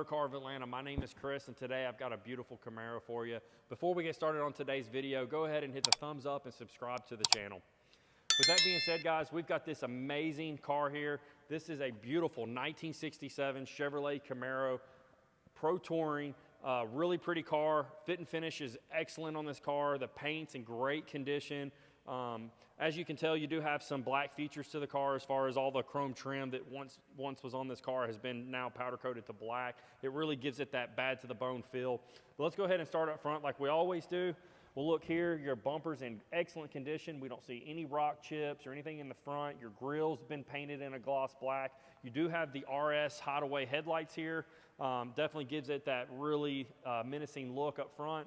Motorcar of Atlanta. My name is Chris, and today I've got a beautiful Camaro for you. Before we get started on today's video, go ahead and hit the thumbs up and subscribe to the channel. With that being said, guys, we've got this amazing car here. This is a beautiful 1967 Chevrolet Camaro Pro Touring. Really pretty car. Fit and finish is excellent on this car. The paint's in great condition. As you can tell, you do have some black features to the car as far as all the chrome trim that once was on this car has been now powder coated to black. It really gives it that bad to the bone feel. But let's go ahead and start up front like we always do. We'll look here, your bumper's in excellent condition. We don't see any rock chips or anything in the front. Your grill's been painted in a gloss black. You do have the RS hideaway headlights here. Definitely gives it that really menacing look up front.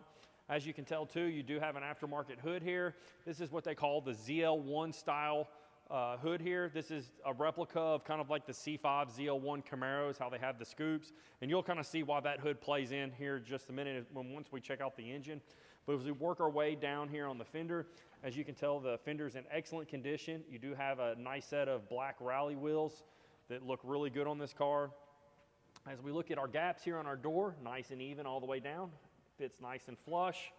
As you can tell too, you do have an aftermarket hood here. This is what they call the ZL1 style hood here. This is a replica of kind of like the C5 ZL1 Camaros, how they have the scoops. And you'll kind of see why that hood plays in here just a minute once we check out the engine. But as we work our way down here on the fender, as you can tell, the fender's in excellent condition. You do have a nice set of black rally wheels that look really good on this car. As we look at our gaps here on our door, nice and even all the way down. Fits nice and flush.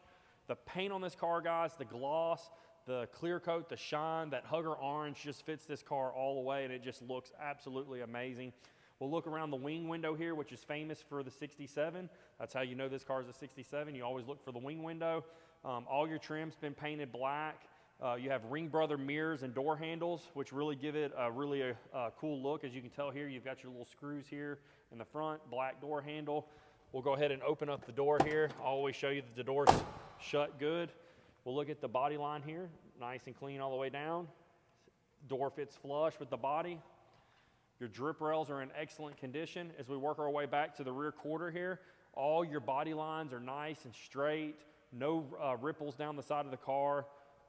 The paint on this car, guys, the gloss, the clear coat, the shine, that Hugger orange just fits this car all the way, and it just looks absolutely amazing. We'll look around the wing window here, which is famous for the 67. That's how you know this car is a 67. You always look for the wing window. All your trim's been painted black. You have Ring Brother mirrors and door handles, which really give it a really cool look. As you can tell here, you've got your little screws here in the front, black door handle. We'll go ahead and open up the door here. I'll always show you that the door's shut good. We'll look at the body line here, nice and clean all the way down. Door fits flush with the body. Your drip rails are in excellent condition. As we work our way back to the rear quarter here, all your body lines are nice and straight, no ripples down the side of the car.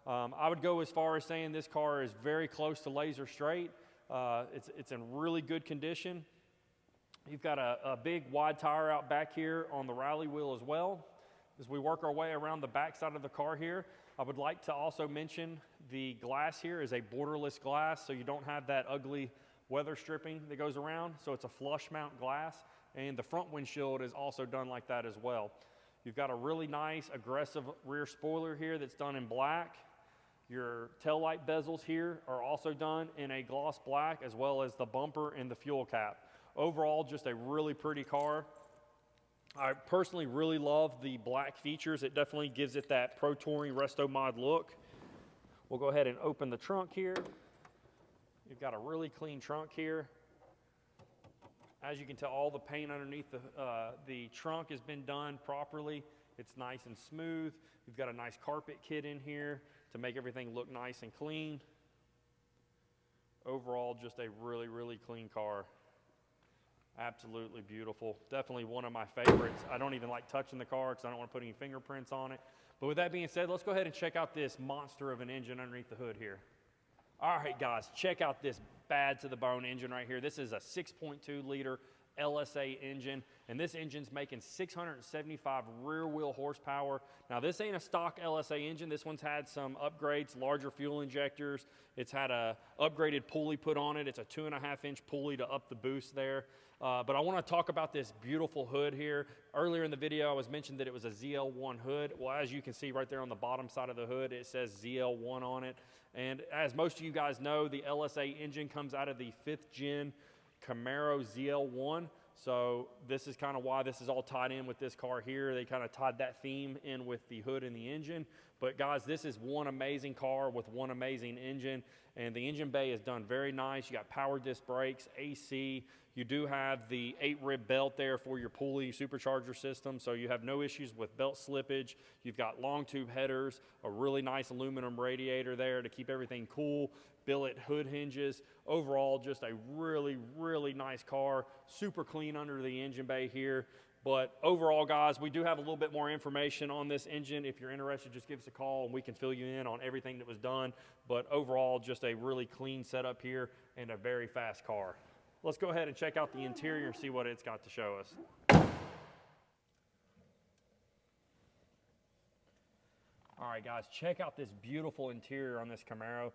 I would go as far as saying this car is very close to laser straight. It's in really good condition. You've got a big wide tire out back here on the rally wheel as well. As we work our way around the back side of the car here, I would like to also mention the glass here is a borderless glass, so you don't have that ugly weather stripping that goes around. So it's a flush mount glass, and the front windshield is also done like that as well. You've got a really nice aggressive rear spoiler here that's done in black. Your taillight bezels here are also done in a gloss black, as well as the bumper and the fuel cap. Overall, just a really pretty car. I personally really love the black features. It definitely gives it that Pro Touring Resto Mod look. We'll go ahead and open the trunk here. You've got a really clean trunk here. As you can tell, all the paint underneath the trunk has been done properly. It's nice and smooth. You've got a nice carpet kit in here to make everything look nice and clean. Overall, just a really, really clean car. Absolutely beautiful. Definitely one of my favorites. I don't even like touching the car because I don't want to put any fingerprints on it. But with that being said, let's go ahead and check out this monster of an engine underneath the hood here. All right, guys, check out this bad to the bone engine right here. This is a 6.2 liter LSA engine, and this engine's making 675 rear wheel horsepower. Now, this ain't a stock LSA engine. This one's had some upgrades, larger fuel injectors. It's had a upgraded pulley put on it. It's a 2.5-inch pulley to up the boost there. But I want to talk about this beautiful hood here. Earlier in the video, I was mentioned that it was a ZL1 hood. Well, as you can see right there on the bottom side of the hood, it says ZL1 on it. And as most of you guys know, the LSA engine comes out of the 5th gen Camaro ZL1. So this is kind of why this is all tied in with this car here. They kind of tied that theme in with the hood and the engine. But guys, this is one amazing car with one amazing engine, and the engine bay is done very nice. You got power disc brakes, AC. You do have the 8-rib belt there for your pulley supercharger system, so you have no issues with belt slippage. You've got long tube headers, a really nice aluminum radiator there to keep everything cool, billet hood hinges. Overall, just a really, really nice car. Super clean under the engine bay here. But overall, guys, we do have a little bit more information on this engine. If you're interested, just give us a call and we can fill you in on everything that was done. But overall, just a really clean setup here and a very fast car. Let's go ahead and check out the interior and see what it's got to show us. All right, guys, check out this beautiful interior on this Camaro.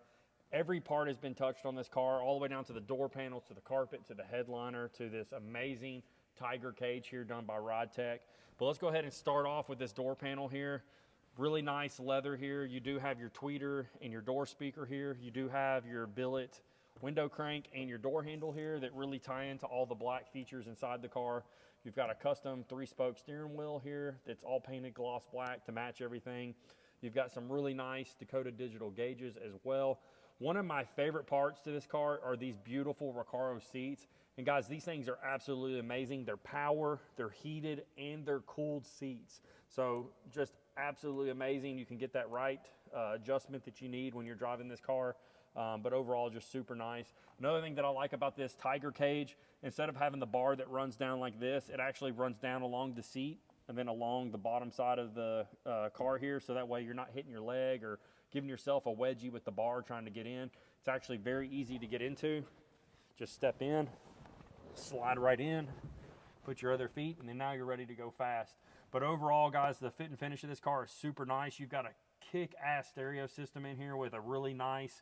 Every part has been touched on this car, all the way down to the door panels, to the carpet, to the headliner, to this amazing Tiger cage here done by Ride Tech. But let's go ahead and start off with this door panel here. Really nice leather here. You do have your tweeter and your door speaker here. You do have your billet window crank and your door handle here that really tie into all the black features inside the car. You've got a custom 3-spoke steering wheel here that's all painted gloss black to match everything. You've got some really nice Dakota digital gauges as well. One of my favorite parts to this car are these beautiful Recaro seats. And guys, these things are absolutely amazing. They're power, they're heated, and they're cooled seats. So just absolutely amazing. You can get that right adjustment that you need when you're driving this car. But overall, just super nice. Another thing that I like about this Tiger cage, instead of having the bar that runs down like this, it actually runs down along the seat and then along the bottom side of the car here. So that way you're not hitting your leg or giving yourself a wedgie with the bar trying to get in. It's actually very easy to get into. Just step in, slide right in, put your other feet, and then now you're ready to go fast. But overall, guys, the fit and finish of this car is super nice. You've got a kick-ass stereo system in here with a really nice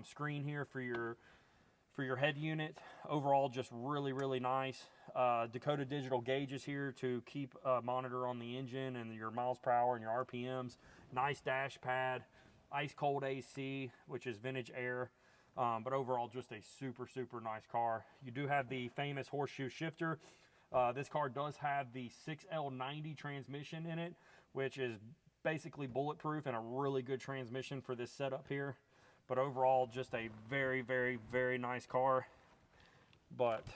screen here for your head unit. Overall, just really, really nice. Dakota digital gauges here to keep a monitor on the engine and your miles per hour and your RPMs. Nice dash pad, ice cold AC, which is vintage air. But overall, just a super, super nice car. You do have the famous horseshoe shifter. This car does have the 6L90 transmission in it, which is basically bulletproof and a really good transmission for this setup here. But overall, just a very, very, very nice car. But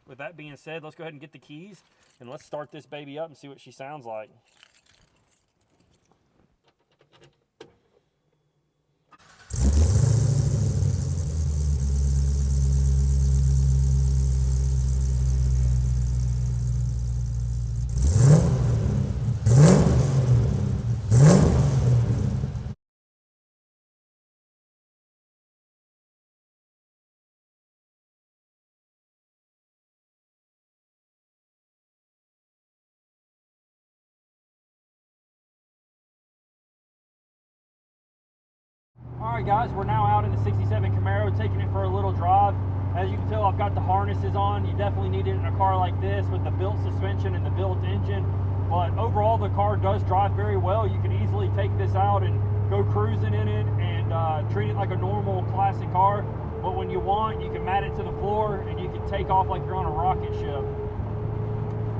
with that being said, let's go ahead and get the keys and let's start this baby up and see what she sounds like. Alright guys, we're now out in the 67 Camaro taking it for a little drive. As you can tell, I've got the harnesses on. You definitely need it in a car like this with the built suspension and the built engine. But overall, the car does drive very well. You can easily take this out and go cruising in it and treat it like a normal classic car. But when you want, you can mat it to the floor and you can take off like you're on a rocket ship.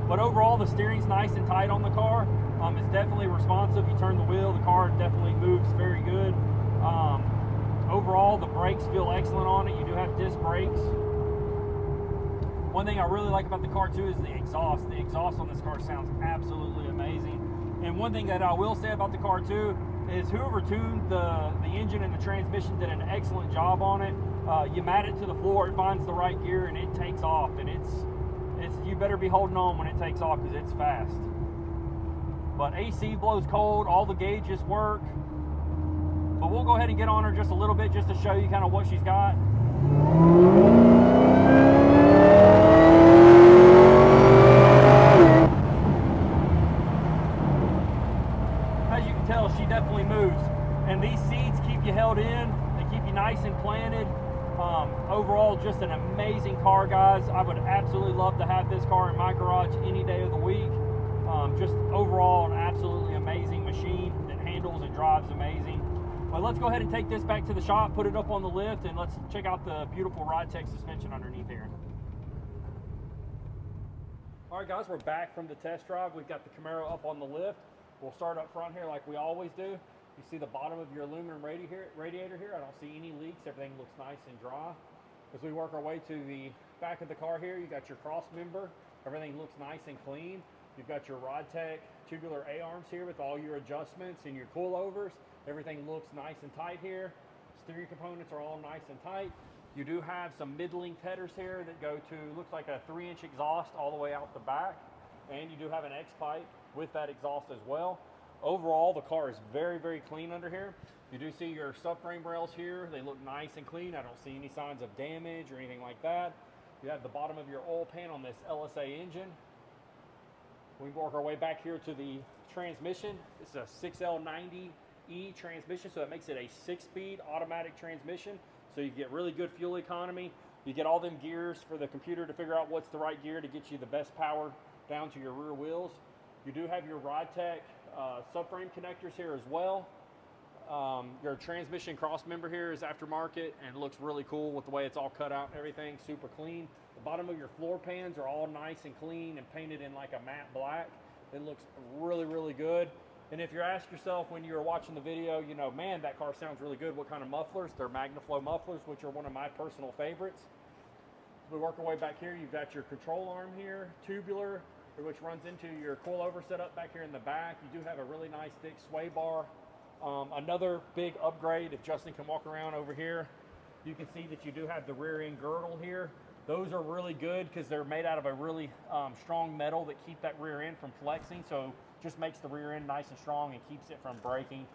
But overall, the steering's nice and tight on the car. It's definitely responsive. You turn the wheel, the car definitely moves very good. Overall, the brakes feel excellent on it. You do have disc brakes. One thing I really like about the car too is the exhaust. The exhaust on this car sounds absolutely amazing. And one thing that I will say about the car too is whoever tuned the engine and the transmission did an excellent job on it. You mat it to the floor, it finds the right gear, and it takes off. And it's you better be holding on when it takes off because it's fast. But AC blows cold, all the gauges work. But we'll go ahead and get on her just a little bit just to show you kind of what she's got. As you can tell, she definitely moves. And these seats keep you held in. They keep you nice and planted. Overall, just an amazing car, guys. I would absolutely love to have this car in my garage any day of the week. Just overall, an absolutely amazing machine that handles and drives amazing. Well, let's go ahead and take this back to the shop, put it up on the lift, and let's check out the beautiful Ride Tech suspension underneath here. All right, guys, we're back from the test drive. We've got the Camaro up on the lift. We'll start up front here like we always do. You see the bottom of your aluminum radiator here. I don't see any leaks. Everything looks nice and dry. As we work our way to the back of the car here, you got your cross member. Everything looks nice and clean. You've got your Ride Tech tubular A-arms here with all your adjustments and your coilovers. Everything looks nice and tight here. Steering components are all nice and tight. You do have some mid-length headers here that go to, looks like a 3-inch exhaust all the way out the back. And you do have an X-pipe with that exhaust as well. Overall, the car is very, very clean under here. You do see your subframe rails here. They look nice and clean. I don't see any signs of damage or anything like that. You have the bottom of your oil pan on this LSA engine. We work our way back here to the transmission. It's a 6L90E transmission, so that makes it a 6-speed automatic transmission. So you get really good fuel economy. You get all them gears for the computer to figure out what's the right gear to get you the best power down to your rear wheels. You do have your RideTech subframe connectors here as well. Your transmission cross member here is aftermarket and looks really cool with the way it's all cut out and everything, super clean. The bottom of your floor pans are all nice and clean and painted in like a matte black. It looks really, really good. And if you ask yourself when you were watching the video, you know, man, that car sounds really good, what kind of mufflers? They're MagnaFlow mufflers, which are one of my personal favorites. We work our way back here. You've got your control arm here, tubular, which runs into your coilover setup back here in the back. You do have a really nice thick sway bar. Another big upgrade, if Justin can walk around over here, you can see that you do have the rear end girdle here. Those are really good because they're made out of a really strong metal that keep that rear end from flexing. So just makes the rear end nice and strong and keeps it from breaking.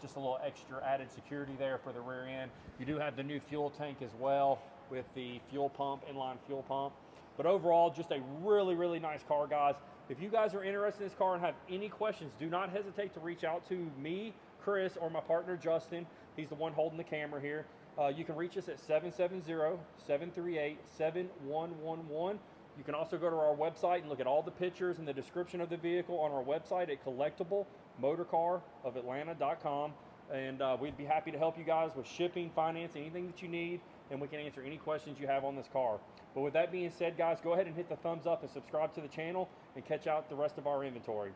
Just a little extra added security there for the rear end. You do have the new fuel tank as well with the fuel pump, inline fuel pump. But overall, just a really, really nice car, guys. If you guys are interested in this car and have any questions, do not hesitate to reach out to me, Chris, or my partner, Justin. He's the one holding the camera here. You can reach us at 770-738-7111. You can also go to our website and look at all the pictures and the description of the vehicle on our website at Collectible Motorcar.Atlanta.com. And we'd be happy to help you guys with shipping, finance, anything that you need, and we can answer any questions you have on this car. But with that being said, guys, go ahead and hit the thumbs up and subscribe to the channel and catch out the rest of our inventory.